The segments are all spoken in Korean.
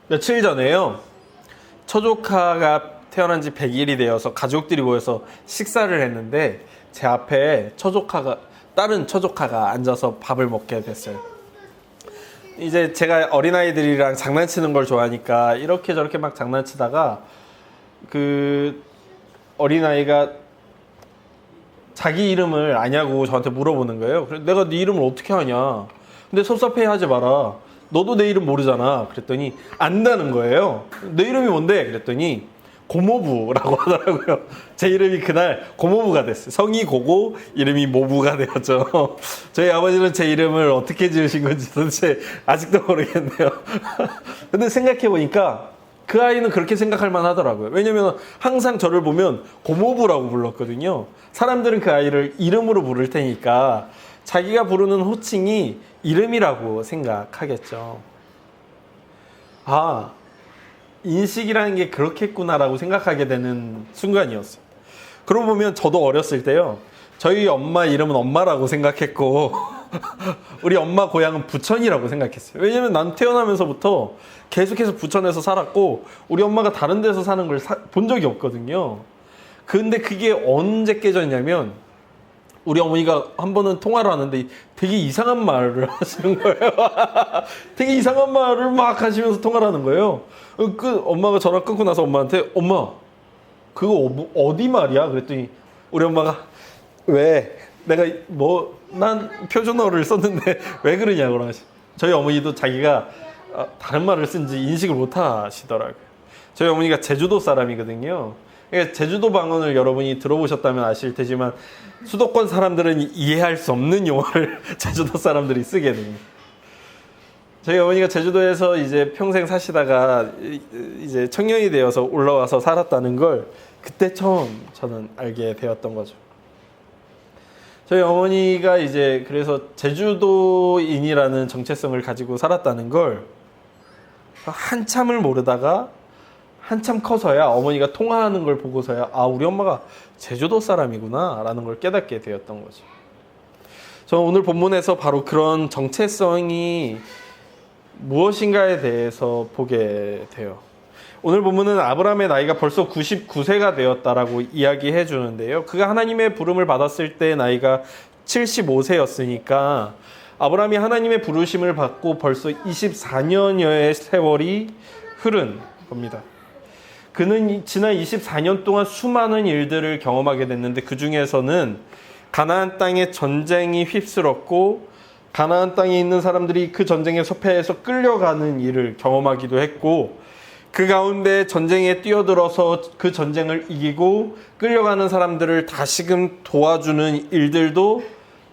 며칠 전에요. 처조카가 태어난 지 100일이 되어서 가족들이 모여서 식사를 했는데 제 앞에 다른 처조카가 앉아서 밥을 먹게 됐어요. 이제 제가 어린아이들이랑 장난치는 걸 좋아하니까 이렇게 저렇게 막 장난치다가 그 어린아이가 자기 이름을 아냐고 저한테 물어보는 거예요. 그래서 내가 네 이름을 어떻게 아냐? 근데 섭섭해하지 마라. 너도 내 이름 모르잖아. 그랬더니 안다는 거예요. 내 이름이 뭔데? 그랬더니 고모부라고 하더라고요. 제 이름이 그날 고모부가 됐어요. 성이 고고 이름이 모부가 되었죠. 저희 아버지는 제 이름을 어떻게 지으신 건지 도대체 아직도 모르겠네요. 근데 생각해보니까 그 아이는 그렇게 생각할 만하더라고요. 왜냐면 항상 저를 보면 고모부라고 불렀거든요. 사람들은 그 아이를 이름으로 부를 테니까 자기가 부르는 호칭이 이름이라고 생각하겠죠. 아, 인식이라는 게 그렇겠구나라고 생각하게 되는 순간이었어요. 그러고 보면 저도 어렸을 때요. 저희 엄마 이름은 엄마라고 생각했고 우리 엄마 고향은 부천이라고 생각했어요. 왜냐면 난 태어나면서부터 계속해서 부천에서 살았고 우리 엄마가 다른 데서 사는 걸 본 적이 없거든요. 근데 그게 언제 깨졌냐면 우리 어머니가 한 번은 통화를 하는데 되게 이상한 말을 하시는 거예요. 되게 이상한 말을 막 하시면서 통화를 하는 거예요. 엄마가 전화 끊고 나서 엄마한테 엄마 그거 어디 말이야? 그랬더니 우리 엄마가 왜? 내가 난 표준어를 썼는데 왜 그러냐고 하시. 저희 어머니도 자기가 다른 말을 쓴지 인식을 못 하시더라고요. 저희 어머니가 제주도 사람이거든요. 그러니까 제주도 방언을 여러분이 들어보셨다면 아실 테지만 수도권 사람들은 이해할 수 없는 용어를 제주도 사람들이 쓰게 됩니다. 저희 어머니가 제주도에서 이제 평생 사시다가 이제 청년이 되어서 올라와서 살았다는 걸 그때 처음 저는 알게 되었던 거죠. 저희 어머니가 이제 그래서 제주도인이라는 정체성을 가지고 살았다는 걸 한참을 모르다가 한참 커서야 어머니가 통화하는 걸 보고서야 우리 엄마가 제주도 사람이구나 라는 걸 깨닫게 되었던 거죠. 저는 오늘 본문에서 바로 그런 정체성이 무엇인가에 대해서 보게 돼요. 오늘 본문은 아브라함의 나이가 벌써 99세가 되었다라고 이야기해 주는데요. 그가 하나님의 부름을 받았을 때 나이가 75세였으니까 아브라함이 하나님의 부르심을 받고 벌써 24년여의 세월이 흐른 겁니다. 그는 지난 24년 동안 수많은 일들을 경험하게 됐는데 그 중에서는 가나안 땅에 전쟁이 휩쓸었고 가나안 땅에 있는 사람들이 그 전쟁에 섭해해서 끌려가는 일을 경험하기도 했고 그 가운데 전쟁에 뛰어들어서 그 전쟁을 이기고 끌려가는 사람들을 다시금 도와주는 일들도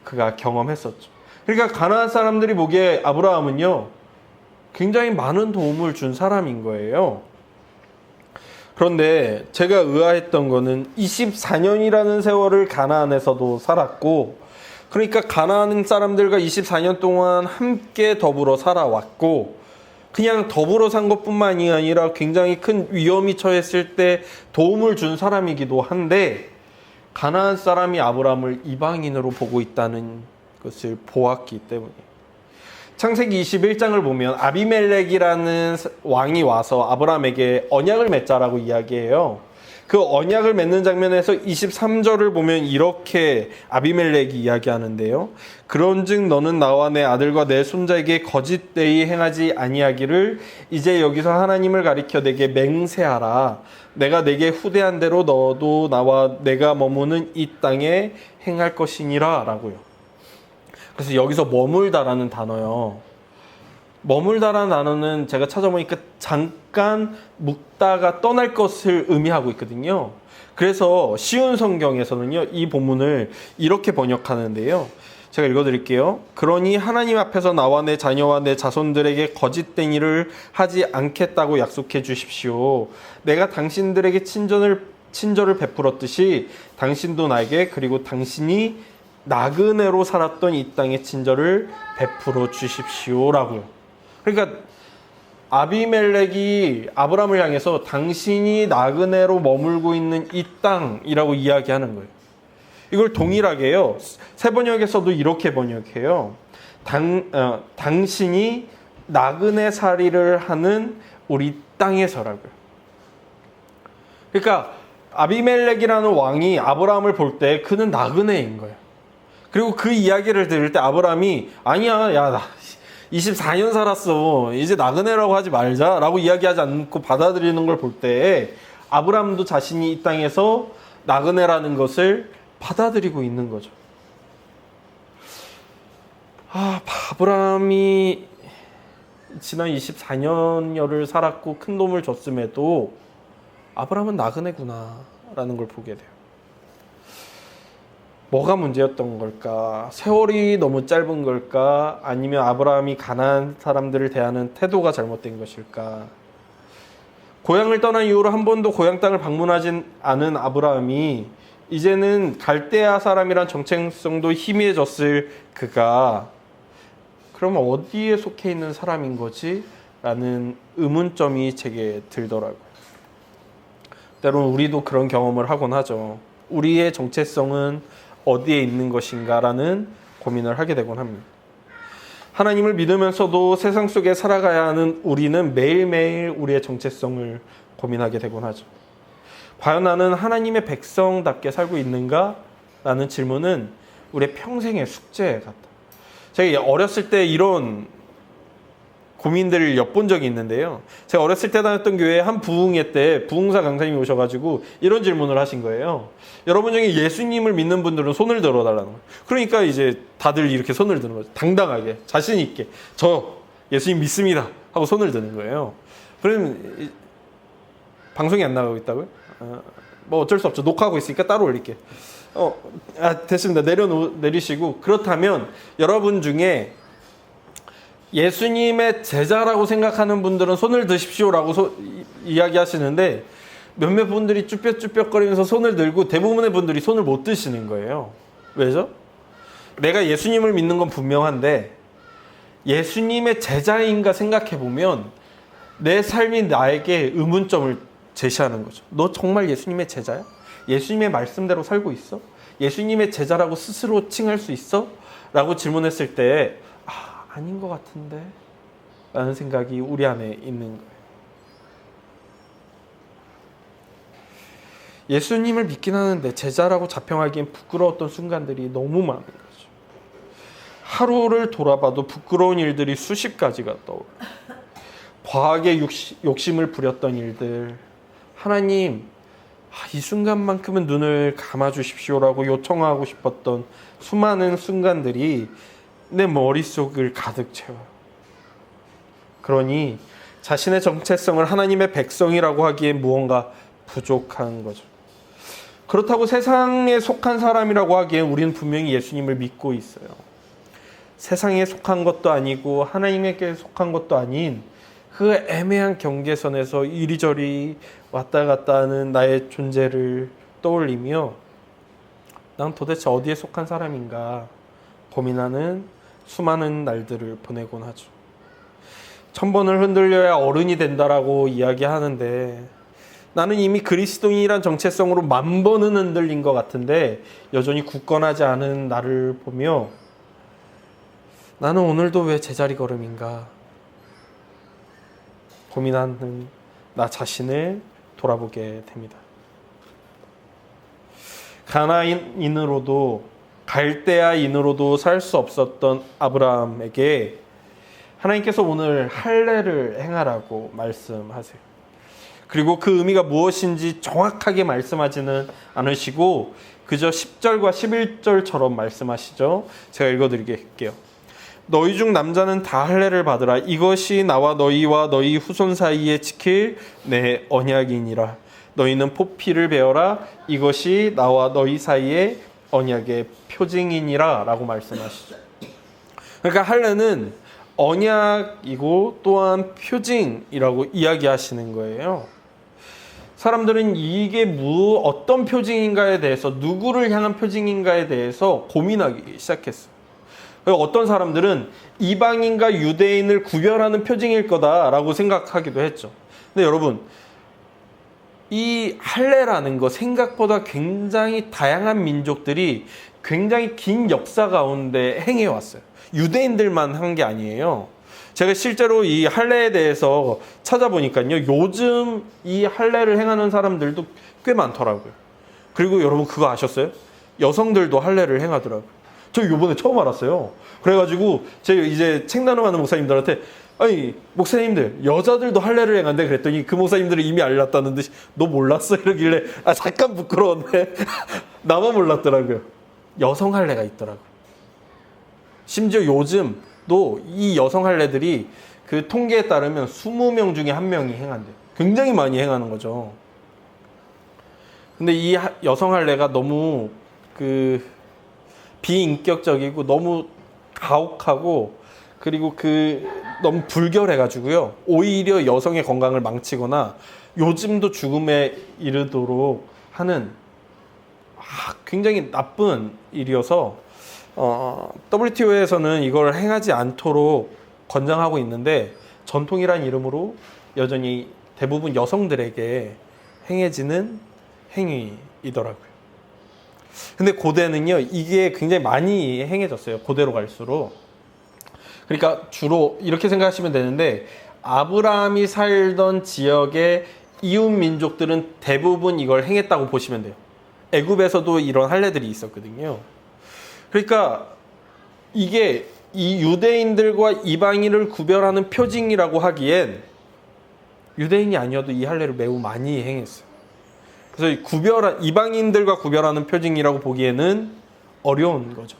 그가 경험했었죠. 그러니까 가나안 사람들이 보기에 아브라함은요 굉장히 많은 도움을 준 사람인 거예요. 그런데 제가 의아했던 거는 24년이라는 세월을 가나안에서도 살았고 그러니까 가나안 사람들과 24년 동안 함께 더불어 살아왔고 그냥 더불어 산 것뿐만이 아니라 굉장히 큰 위험이 처했을 때 도움을 준 사람이기도 한데 가나안 사람이 아브라함을 이방인으로 보고 있다는 것을 보았기 때문이에요. 창세기 21장을 보면 아비멜렉이라는 왕이 와서 아브라함에게 언약을 맺자라고 이야기해요. 그 언약을 맺는 장면에서 23절을 보면 이렇게 아비멜렉이 이야기하는데요. 그런즉 너는 나와 내 아들과 내 손자에게 거짓되이 행하지 아니하기를 이제 여기서 하나님을 가리켜 내게 맹세하라. 내가 내게 후대한 대로 너도 나와 내가 머무는 이 땅에 행할 것이니라 라고요. 그래서 여기서 머물다라는 단어요. 머물다라는 단어는 제가 찾아보니까 잠깐 묵다가 떠날 것을 의미하고 있거든요. 그래서 쉬운 성경에서는요, 이 본문을 이렇게 번역하는데요. 제가 읽어드릴게요. 그러니 하나님 앞에서 나와 내 자녀와 내 자손들에게 거짓된 일을 하지 않겠다고 약속해 주십시오. 내가 당신들에게 친절을 베풀었듯이 당신도 나에게 그리고 당신이 나그네로 살았던 이 땅에 친절을 베풀어 주십시오라고요. 그러니까 아비멜렉이 아브라함을 향해서 당신이 나그네로 머물고 있는 이 땅이라고 이야기하는 거예요. 이걸 동일하게요. 새 번역에서도 이렇게 번역해요. 당신이 나그네 살이를 하는 우리 땅에서라고요. 그러니까 아비멜렉이라는 왕이 아브라함을 볼 때 그는 나그네인 거예요. 그리고 그 이야기를 들을 때 아브라함이 아니야, 야, 나 24년 살았어. 이제 나그네라고 하지 말자라고 이야기하지 않고 받아들이는 걸 볼 때 아브라함도 자신이 이 땅에서 나그네라는 것을 받아들이고 있는 거죠. 아브라함이 지난 24년여를 살았고 큰 도움을 줬음에도 아브라함은 나그네구나라는 걸 보게 돼요. 뭐가 문제였던 걸까? 세월이 너무 짧은 걸까? 아니면 아브라함이 가나안 사람들을 대하는 태도가 잘못된 것일까? 고향을 떠난 이후로 한 번도 고향 땅을 방문하진 않은 아브라함이 이제는 갈대아 사람이란 정체성도 희미해졌을 그가 그러면 어디에 속해 있는 사람인 거지? 라는 의문점이 제게 들더라고요. 때로는 우리도 그런 경험을 하곤 하죠. 우리의 정체성은 어디에 있는 것인가라는 고민을 하게 되곤 합니다. 하나님을 믿으면서도 세상 속에 살아가야 하는 우리는 매일매일 우리의 정체성을 고민하게 되곤 하죠. 과연 나는 하나님의 백성답게 살고 있는가? 라는 질문은 우리의 평생의 숙제 같다. 제가 어렸을 때 이런 고민들을 엿본 적이 있는데요. 제가 어렸을 때 다녔던 교회에 한 부흥회 때 부흥사 강사님이 오셔가지고 이런 질문을 하신 거예요. 여러분 중에 예수님을 믿는 분들은 손을 들어달라는 거예요. 그러니까 이제 다들 이렇게 손을 드는 거죠. 당당하게, 자신 있게. 저 예수님 믿습니다 하고 손을 드는 거예요. 그럼 방송이 안 나가고 있다고요? 뭐 어쩔 수 없죠. 녹화하고 있으니까 따로 올릴게. 됐습니다. 내리시고 그렇다면 여러분 중에 예수님의 제자라고 생각하는 분들은 손을 드십시오라고 이야기하시는데 몇몇 분들이 쭈뼛쭈뼛거리면서 손을 들고 대부분의 분들이 손을 못 드시는 거예요. 왜죠? 내가 예수님을 믿는 건 분명한데 예수님의 제자인가 생각해보면 내 삶이 나에게 의문점을 제시하는 거죠. 너 정말 예수님의 제자야? 예수님의 말씀대로 살고 있어? 예수님의 제자라고 스스로 칭할 수 있어? 라고 질문했을 때 아닌 것 같은데? 라는 생각이 우리 안에 있는 거예요. 예수님을 믿긴 하는데 제자라고 자평하기엔 부끄러웠던 순간들이 너무 많은 거죠. 하루를 돌아봐도 부끄러운 일들이 수십 가지가 떠올라요. 과하게 욕심을 부렸던 일들. 하나님, 이 순간만큼은 눈을 감아주십시오라고 요청하고 싶었던 수많은 순간들이 내 머릿속을 가득 채워요. 그러니 자신의 정체성을 하나님의 백성이라고 하기에 무언가 부족한 거죠. 그렇다고 세상에 속한 사람이라고 하기에 우리는 분명히 예수님을 믿고 있어요. 세상에 속한 것도 아니고 하나님에게 속한 것도 아닌 그 애매한 경계선에서 이리저리 왔다 갔다 하는 나의 존재를 떠올리며 난 도대체 어디에 속한 사람인가 고민하는 수많은 날들을 보내곤 하죠. 1000번을 흔들려야 어른이 된다라고 이야기하는데 나는 이미 그리스도인이란 정체성으로 10,000번은 흔들린 것 같은데 여전히 굳건하지 않은 나를 보며 나는 오늘도 왜 제자리 걸음인가 고민하는 나 자신을 돌아보게 됩니다. 가나안인으로도 갈대아인으로도 살 수 없었던 아브라함에게 하나님께서 오늘 할례를 행하라고 말씀하세요. 그리고 그 의미가 무엇인지 정확하게 말씀하지는 않으시고 그저 10절과 11절처럼 말씀하시죠. 제가 읽어드릴게요. 너희 중 남자는 다 할례를 받으라. 이것이 나와 너희와 너희 후손 사이에 지킬 내 언약이니라. 너희는 포피를 베어라. 이것이 나와 너희 사이에 언약의 표징이니라 라고 말씀하시죠. 그러니까 할례는 언약이고 또한 표징이라고 이야기하시는 거예요. 사람들은 이게 어떤 표징인가에 대해서 누구를 향한 표징인가에 대해서 고민하기 시작했어요. 어떤 사람들은 이방인과 유대인을 구별하는 표징일 거다라고 생각하기도 했죠. 근데 여러분 이 할례라는 거 생각보다 굉장히 다양한 민족들이 굉장히 긴 역사 가운데 행해왔어요. 유대인들만 한 게 아니에요. 제가 실제로 이 할례에 대해서 찾아보니까요, 요즘 이 할례를 행하는 사람들도 꽤 많더라고요. 그리고 여러분 그거 아셨어요? 여성들도 할례를 행하더라고요. 저 요번에 처음 알았어요. 그래가지고 제가 이제 책 나눔하는 목사님들한테, 아니 목사님들 여자들도 할례를 행한대 그랬더니 그 목사님들은 이미 알렸다는 듯이 너 몰랐어? 이러길래 아 잠깐 부끄러웠네. 나만 몰랐더라고요. 여성 할례가 있더라고요. 심지어 요즘도 이 여성 할례들이 그 통계에 따르면 20명 중에 1명이 행한대요. 굉장히 많이 행하는 거죠. 근데 이 여성 할례가 너무 그 비인격적이고 너무 가혹하고 그리고 너무 불결해가지고요. 오히려 여성의 건강을 망치거나 요즘도 죽음에 이르도록 하는 굉장히 나쁜 일이어서 WTO에서는 이걸 행하지 않도록 권장하고 있는데 전통이란 이름으로 여전히 대부분 여성들에게 행해지는 행위이더라고요. 근데 고대는요, 이게 굉장히 많이 행해졌어요. 고대로 갈수록. 그러니까 주로 이렇게 생각하시면 되는데 아브라함이 살던 지역의 이웃 민족들은 대부분 이걸 행했다고 보시면 돼요. 애굽에서도 이런 할례들이 있었거든요. 그러니까 이게 이 유대인들과 이방인을 구별하는 표징이라고 하기엔 유대인이 아니어도 이 할례를 매우 많이 행했어요. 그래서 이방인들과 구별하는 표징이라고 보기에는 어려운 거죠.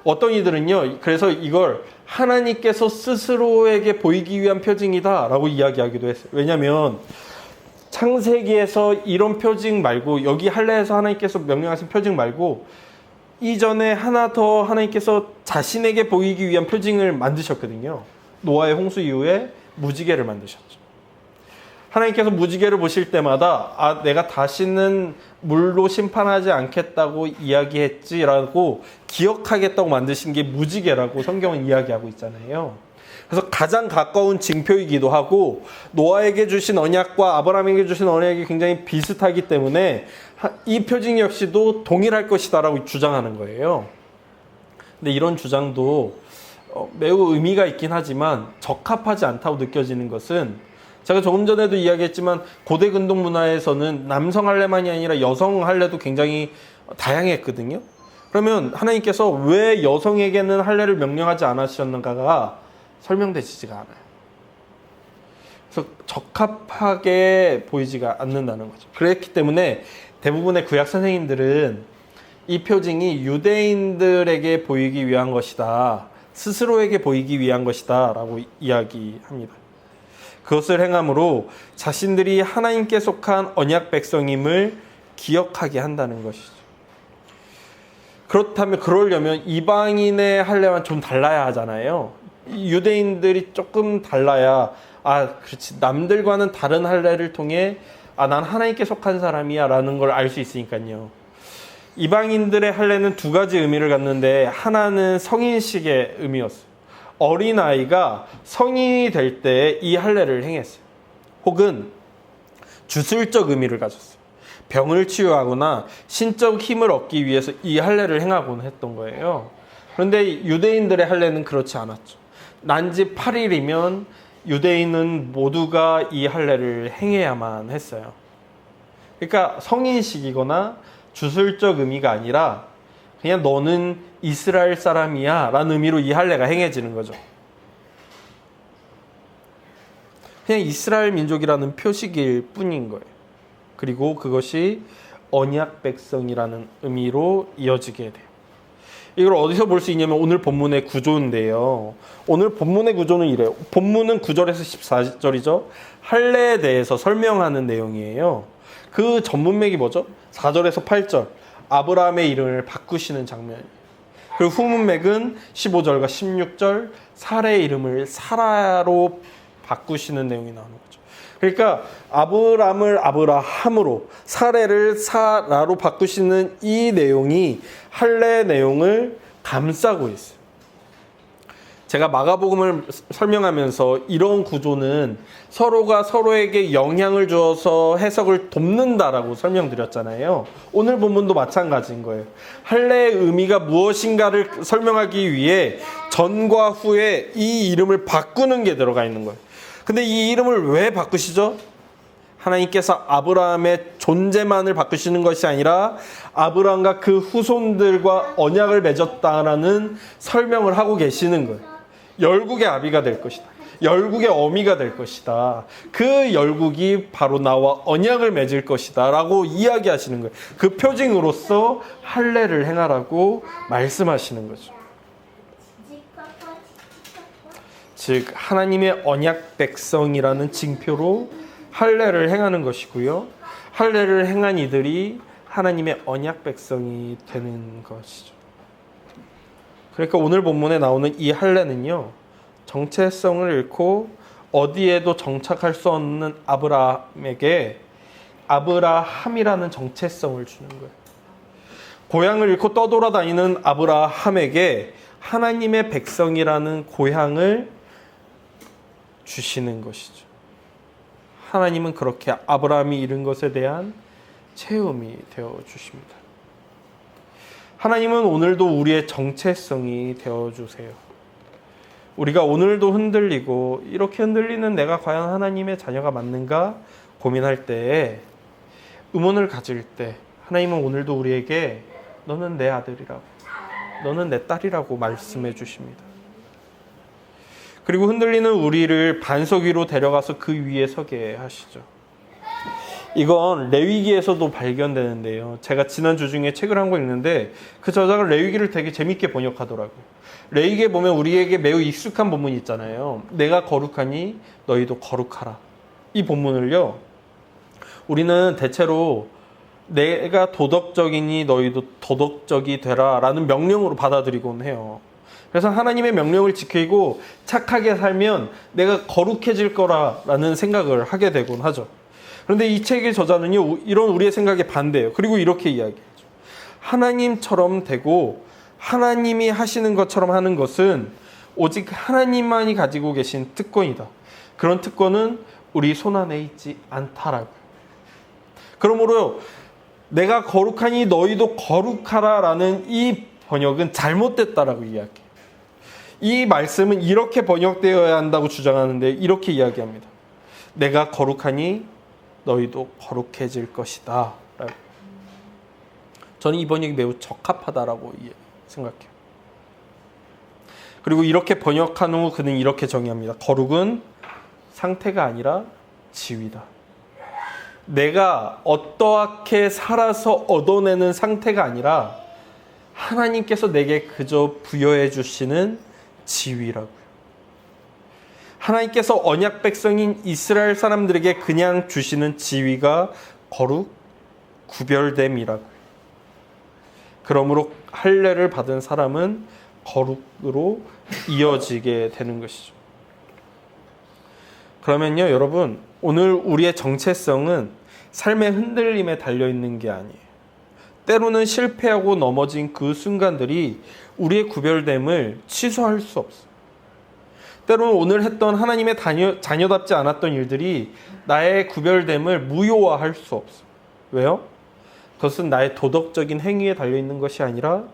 어떤 이들은요, 그래서 이걸 하나님께서 스스로에게 보이기 위한 표징이다라고 이야기하기도 했어요. 왜냐하면 창세기에서 이런 표징 말고, 여기 할례에서 하나님께서 명령하신 표징 말고 이전에 하나 더 하나님께서 자신에게 보이기 위한 표징을 만드셨거든요. 노아의 홍수 이후에 무지개를 만드셨죠. 하나님께서 무지개를 보실 때마다 내가 다시는 물로 심판하지 않겠다고 이야기했지라고 기억하겠다고 만드신 게 무지개라고 성경은 이야기하고 있잖아요. 그래서 가장 가까운 징표이기도 하고 노아에게 주신 언약과 아브라함에게 주신 언약이 굉장히 비슷하기 때문에 이 표징 역시도 동일할 것이다라고 주장하는 거예요. 근데 이런 주장도 매우 의미가 있긴 하지만 적합하지 않다고 느껴지는 것은, 제가 조금 전에도 이야기했지만 고대 근동 문화에서는 남성 할례만이 아니라 여성 할례도 굉장히 다양했거든요. 그러면 하나님께서 왜 여성에게는 할례를 명령하지 않으셨는가가 설명되지가 않아요. 그래서 적합하게 보이지가 않는다는 거죠. 그렇기 때문에 대부분의 구약 선생님들은 이 표징이 유대인들에게 보이기 위한 것이다, 스스로에게 보이기 위한 것이다 라고 이야기합니다. 그것을 행함으로 자신들이 하나님께 속한 언약 백성임을 기억하게 한다는 것이죠. 그렇다면 그러려면 이방인의 할례와는 좀 달라야 하잖아요. 유대인들이 조금 달라야 그렇지, 남들과는 다른 할례를 통해 난 하나님께 속한 사람이야 라는 걸 알 수 있으니까요. 이방인들의 할례는 두 가지 의미를 갖는데 하나는 성인식의 의미였어요. 어린아이가 성인이 될 때 이 할례를 행했어요. 혹은 주술적 의미를 가졌어요. 병을 치유하거나 신적 힘을 얻기 위해서 이 할례를 행하곤 했던 거예요. 그런데 유대인들의 할례는 그렇지 않았죠. 난지 8일이면 유대인은 모두가 이 할례를 행해야만 했어요. 그러니까 성인식이거나 주술적 의미가 아니라 그냥 너는 이스라엘 사람이야 라는 의미로 이 할례가 행해지는 거죠. 그냥 이스라엘 민족이라는 표식일 뿐인 거예요. 그리고 그것이 언약 백성이라는 의미로 이어지게 돼요. 이걸 어디서 볼 수 있냐면 오늘 본문의 구조인데요. 오늘 본문의 구조는 이래요. 본문은 9절에서 14절이죠. 할례에 대해서 설명하는 내용이에요. 그 전문맥이 뭐죠? 4절에서 8절. 아브라함의 이름을 바꾸시는 장면이에요. 그리고 후문맥은 15절과 16절 사라의 이름을 사라로 바꾸시는 내용이 나오는 거죠. 그러니까 아브람을 아브라함으로 사라를 사라로 바꾸시는 이 내용이 할례 내용을 감싸고 있어요. 제가 마가복음을 설명하면서 이런 구조는 서로가 서로에게 영향을 주어서 해석을 돕는다라고 설명드렸잖아요. 오늘 본문도 마찬가지인 거예요. 할례의 의미가 무엇인가를 설명하기 위해 전과 후에 이 이름을 바꾸는 게 들어가 있는 거예요. 근데 이 이름을 왜 바꾸시죠? 하나님께서 아브라함의 존재만을 바꾸시는 것이 아니라 아브라함과 그 후손들과 언약을 맺었다라는 설명을 하고 계시는 거예요. 열국의 아비가 될 것이다. 열국의 어미가 될 것이다. 그 열국이 바로 나와 언약을 맺을 것이다 라고 이야기하시는 거예요. 그 표징으로서 할례를 행하라고 말씀하시는 거죠. 즉 하나님의 언약 백성이라는 징표로 할례를 행하는 것이고요. 할례를 행한 이들이 하나님의 언약 백성이 되는 것이죠. 그러니까 오늘 본문에 나오는 이 할례는요, 정체성을 잃고 어디에도 정착할 수 없는 아브라함에게 아브라함이라는 정체성을 주는 거예요. 고향을 잃고 떠돌아다니는 아브라함에게 하나님의 백성이라는 고향을 주시는 것이죠. 하나님은 그렇게 아브라함이 잃은 것에 대한 체험이 되어 주십니다. 하나님은 오늘도 우리의 정체성이 되어 주세요. 우리가 오늘도 흔들리고 이렇게 흔들리는 내가 과연 하나님의 자녀가 맞는가 고민할 때에 의문을 가질 때 하나님은 오늘도 우리에게 너는 내 아들이라고, 너는 내 딸이라고 말씀해 주십니다. 그리고 흔들리는 우리를 반석 위로 데려가서 그 위에 서게 하시죠. 이건 레위기에서도 발견되는데요. 제가 지난주 중에 책을 한 권 읽는데 그 저자가 레위기를 되게 재밌게 번역하더라고요. 레위기에 보면 우리에게 매우 익숙한 본문이 있잖아요. 내가 거룩하니 너희도 거룩하라. 이 본문을요, 우리는 대체로 내가 도덕적이니 너희도 도덕적이 되라 라는 명령으로 받아들이곤 해요. 그래서 하나님의 명령을 지키고 착하게 살면 내가 거룩해질 거라는 생각을 하게 되곤 하죠. 그런데 이 책의 저자는요, 이런 우리의 생각에 반대예요. 그리고 이렇게 이야기하죠. 하나님처럼 되고 하나님이 하시는 것처럼 하는 것은 오직 하나님만이 가지고 계신 특권이다. 그런 특권은 우리 손 안에 있지 않다라고요. 그러므로 내가 거룩하니 너희도 거룩하라라는 이 번역은 잘못됐다라고 이야기해요. 이 말씀은 이렇게 번역되어야 한다고 주장하는데 이렇게 이야기합니다. 내가 거룩하니 너희도 거룩해질 것이다. 저는 이 번역이 매우 적합하다라고 생각해요. 그리고 이렇게 번역한 후 그는 이렇게 정의합니다. 거룩은 상태가 아니라 지위다. 내가 어떠하게 살아서 얻어내는 상태가 아니라 하나님께서 내게 그저 부여해 주시는 지위라고요. 하나님께서 언약 백성인 이스라엘 사람들에게 그냥 주시는 지위가 거룩, 구별됨이라고요. 그러므로 할례를 받은 사람은 거룩으로 이어지게 되는 것이죠. 그러면요, 여러분, 오늘 우리의 정체성은 삶의 흔들림에 달려있는 게 아니에요. 때로는 실패하고 넘어진 그 순간들이 우리의 구별됨을 취소할 수 없어요. 때로는 오늘 했던 하나님의 자녀답지 않았던 일들이 나의 구별됨을 무효화할 수 없어요. 왜요? 그것은 나의 도덕적인 행위에 달려있는 것이 아니라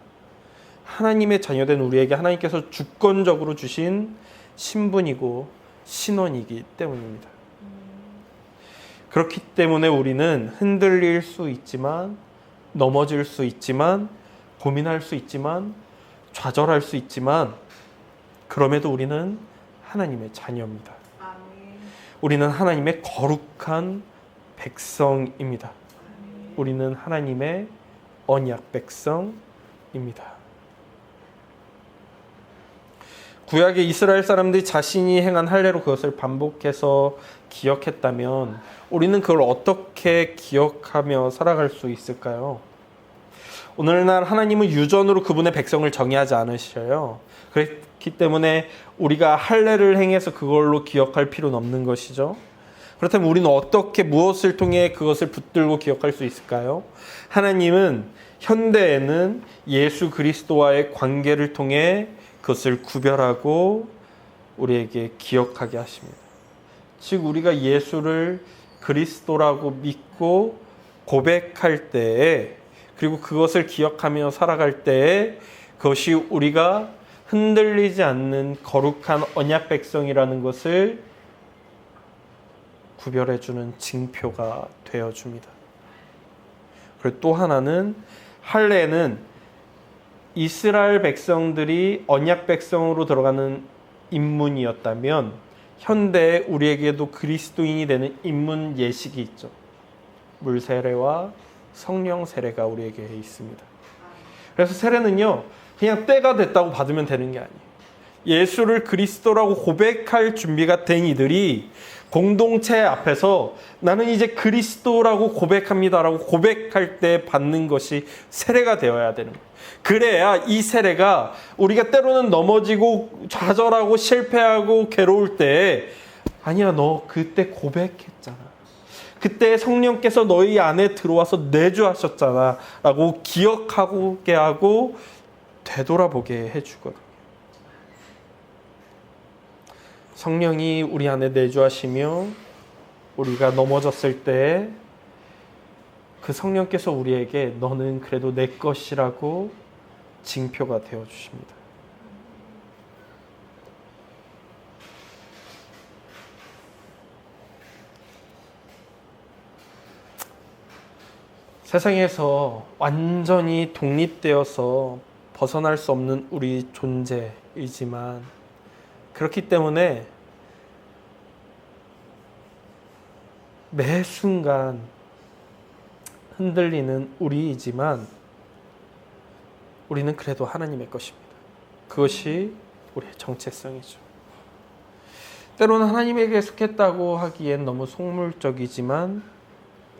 하나님의 자녀된 우리에게 하나님께서 주권적으로 주신 신분이고 신원이기 때문입니다. 그렇기 때문에 우리는 흔들릴 수 있지만, 넘어질 수 있지만, 고민할 수 있지만, 좌절할 수 있지만, 그럼에도 우리는 하나님의 자녀입니다. 우리는 하나님의 거룩한 백성입니다. 우리는 하나님의 언약 백성입니다. 구약의 이스라엘 사람들이 자신이 행한 할례로 그것을 반복해서 기억했다면 우리는 그걸 어떻게 기억하며 살아갈 수 있을까요? 오늘날 하나님은 유전으로 그분의 백성을 정의하지 않으셔요. 그렇기 때문에 우리가 할례를 행해서 그걸로 기억할 필요는 없는 것이죠. 그렇다면 우리는 어떻게 무엇을 통해 그것을 붙들고 기억할 수 있을까요? 하나님은 현대에는 예수 그리스도와의 관계를 통해 그것을 구별하고 우리에게 기억하게 하십니다. 즉 우리가 예수를 그리스도라고 믿고 고백할 때에, 그리고 그것을 기억하며 살아갈 때에 그것이 우리가 흔들리지 않는 거룩한 언약 백성이라는 것을 구별해주는 징표가 되어줍니다. 그리고 또 하나는, 할례는 이스라엘 백성들이 언약 백성으로 들어가는 입문이었다면 현대에 우리에게도 그리스도인이 되는 입문 예식이 있죠. 물 세례와 성령 세례가 우리에게 있습니다. 그래서 세례는요, 그냥 때가 됐다고 받으면 되는 게 아니에요. 예수를 그리스도라고 고백할 준비가 된 이들이 공동체 앞에서 나는 이제 그리스도라고 고백합니다라고 고백할 때 받는 것이 세례가 되어야 되는 거예요. 그래야 이 세례가 우리가 때로는 넘어지고 좌절하고 실패하고 괴로울 때, 아니야 너 그때 고백했잖아, 그때 성령께서 너희 안에 들어와서 내주하셨잖아 라고 기억하게 하고 되돌아보게 해주거든요. 성령이 우리 안에 내주하시며 우리가 넘어졌을 때 그 성령께서 우리에게 너는 그래도 내 것이라고 징표가 되어주십니다. 세상에서 완전히 독립되어서 벗어날 수 없는 우리 존재이지만, 그렇기 때문에 매 순간 흔들리는 우리이지만 우리는 그래도 하나님의 것입니다. 그것이 우리의 정체성이죠. 때로는 하나님에게 속했다고 하기엔 너무 속물적이지만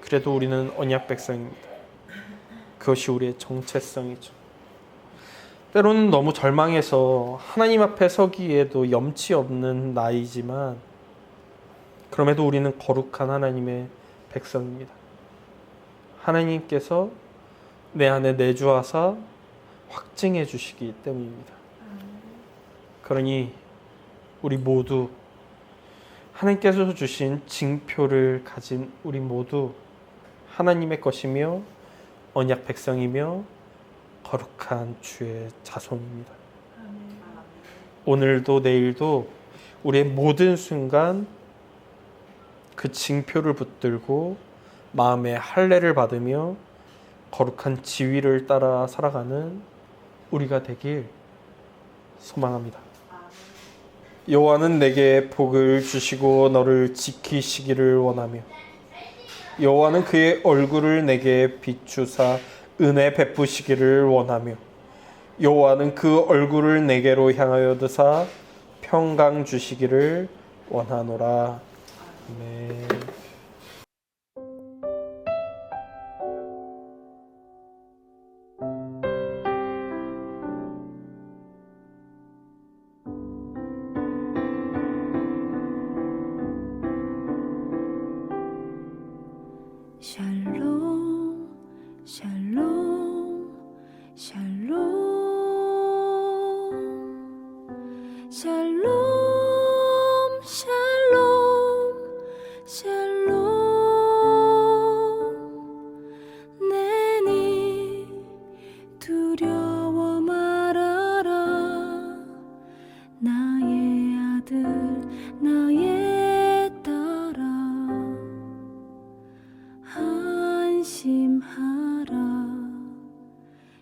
그래도 우리는 언약 백성입니다. 그것이 우리의 정체성이죠. 때로는 너무 절망해서 하나님 앞에 서기에도 염치 없는 나이지만 그럼에도 우리는 거룩한 하나님의 백성입니다. 하나님께서 내 안에 내주하사 확증해 주시기 때문입니다. 그러니 우리 모두 하나님께서 주신 징표를 가진 우리 모두 하나님의 것이며 언약 백성이며 거룩한 주의 자손입니다. 오늘도 내일도 우리의 모든 순간 그 징표를 붙들고 마음의 할례를 받으며 거룩한 지위를 따라 살아가는 우리가 되길 소망합니다. 여호와는 내게 복을 주시고 너를 지키시기를 원하며 여호와는 그의 얼굴을 내게 비추사 은혜 베푸시기를 원하며 여호와는 그 얼굴을 내게로 향하여 드사 평강 주시기를 원하노라. 아멘. 샬롬 샬롬 샬롬 샬롬 샬롬 샬롬 내니 두려워 말아라 나의 아들 나의 딸아 안심하라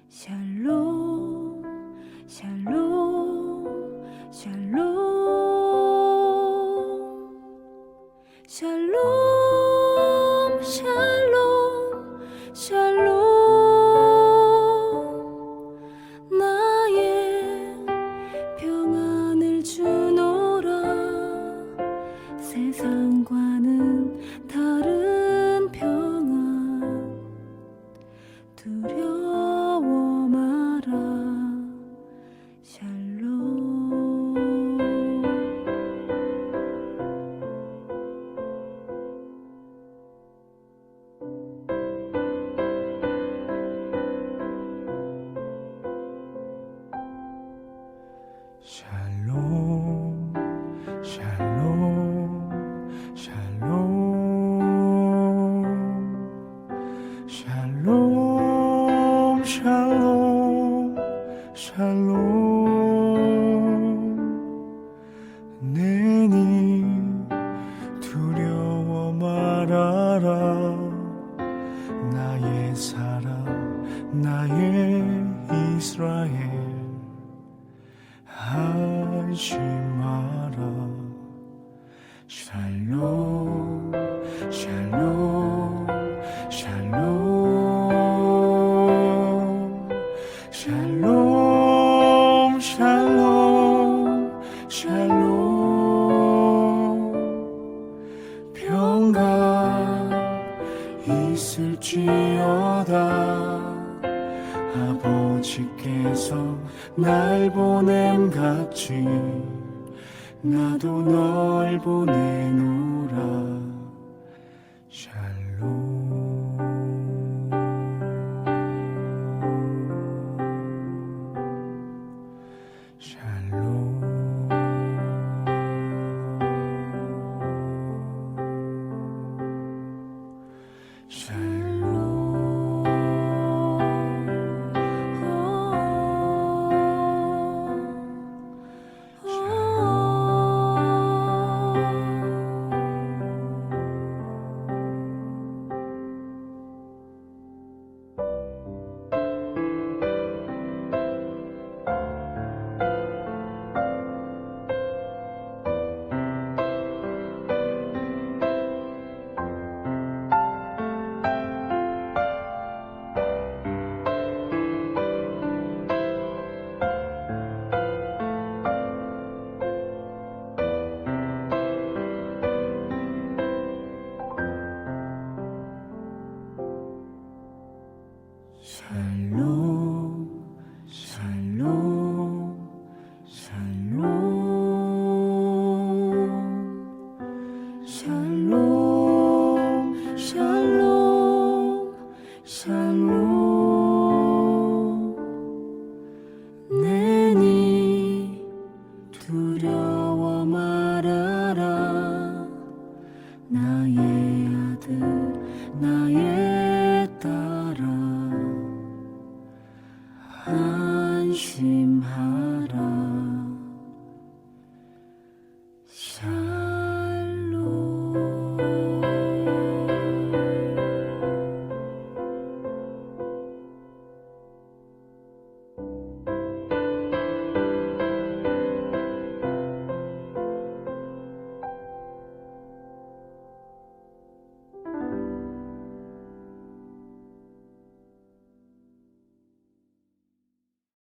샬롬 샬롬 샬롬 샬롬 샬롬 샬롬 나의 평안을 주노라 세상과는 다른 평안 두려워 마라 샬롬 마라 나의 사랑 나의 이스라엘 하지 마라 샬롬 샬롬 샬롬 샬롬 샬롬 샬롬 평강 있을지어다 아버지께서 날 보냄 같이 나도 널 보내노라 샬롬 샬롬 샬롬